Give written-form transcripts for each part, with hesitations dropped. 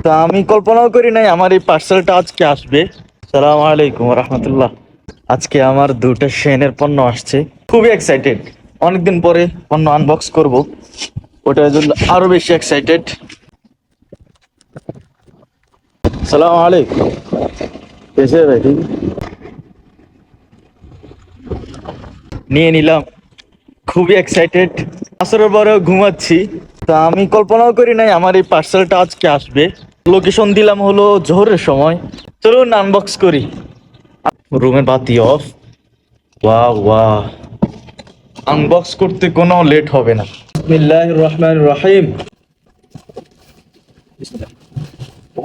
তা আমি কল্পনাও করি নাই আমার এই পার্সেলটা আজকে আসবে। আসসালামু আলাইকুম রাহমাতুল্লাহ। আজকে আমার দুটো শেনের পণ্য আসছে, খুবই এক্সাইটেড। অনেকদিন পরে পণ্য আনবক্স করব, ওটার জন্য আরো বেশি এক্সাইটেড। আসসালামু আলাইকুম। কেসে ভাই? ঠিক নিয়ে নিলাম, খুবই এক্সাইটেড। আসরের পরেও ঘুমাচ্ছি। তা আমি কল্পনাও করি নাই আমার এই পার্সেলটা আজকে আসবে। লোকেশন দিলাম হলো জোহরের সময়। চলুন আনবক্স করি। রুমের বাতি অফ। ওয়াও ওয়াও, আনবক্স করতে কোনো লেট হবে না। বিসমিল্লাহির রহমানির রহিম।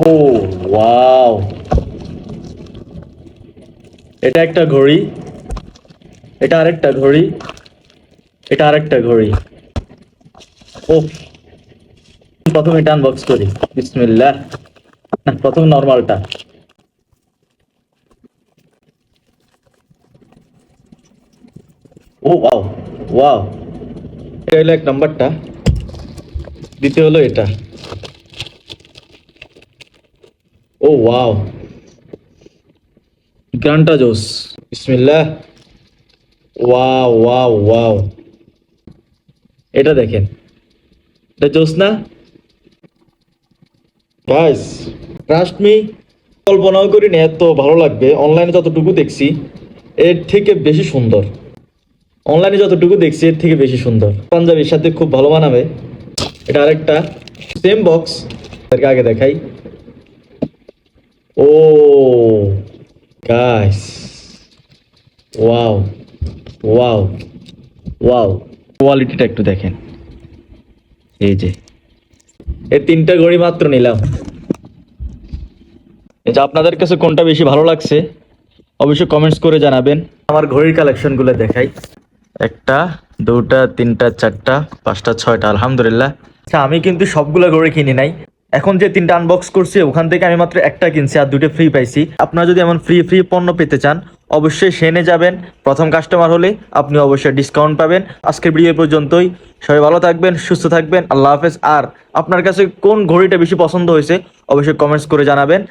ও ওয়াও, এটা একটা ঘড়ি, এটা আরেকটা ঘড়ি, এটা আরেকটা ঘড়ি। ও, প্রথমে এটা আনবক্স করি। বিসমিল্লাহ। না, প্রথম নরমালটা। ও ওয়াও ওয়াও, এটা হলো এক নাম্বারটা, দ্বিতীয় হলো এটা। ও ওয়াও, গানটা জোস। বিসমিল্লাহ। ওয়াও ওয়াও ওয়াও, এটা দেখেন, এটা জোস না গাইস? ট্রাস্ট মি, কল্পনাও করিনি এত ভালো লাগবে। অনলাইনে যতটুকু দেখছি এর থেকে বেশি সুন্দর। অনলাইনে যতটুকু দেখছি এর থেকে বেশি সুন্দর। পাঞ্জাবির সাথে খুব ভালো মানাবে। এটা আরেকটা সেম বক্স, আগে দেখাই। ও গাইস, ওয়াও ওয়াও ওয়াও, কোয়ালিটিটা একটু দেখেন। এই যে এই তিনটা ঘড়ি মাত্র নিলাম। এই যে আপনাদের কাছে কোনটা বেশি ভালো লাগছে অবশ্যই কমেন্টস করে জানাবেন। আমার ঘড়ির কালেকশনগুলো দেখাই। একটা, দুটা, তিনটা, চারটা, পাঁচটা, ছয়টা, আলহামদুলিল্লাহ। আচ্ছা, আমি কিন্তু সবগুলো ঘড়ি কিনি নাই। এখন যে তিনটা আনবক্স করছি ওখান থেকে আমি মাত্র একটা কিনছি আর দুটো ফ্রি পাইছি। আপনারা যদি এমন ফ্রি ফ্রি পণ্য পেতে চান অবশ্যই সেনে যাবেন। প্রথম কাস্টমার হলে আপনি অবশ্যই ডিসকাউন্ট পাবেন। আজকের ভিডিও পর্যন্তই। সবাই ভালো থাকবেন, সুস্থ থাকবেন, আল্লাহ হাফেজ। আর আপনার কাছে কোন ঘড়িটা বেশি পছন্দ হয়েছে অবশ্যই কমেন্টস করে জানাবেন।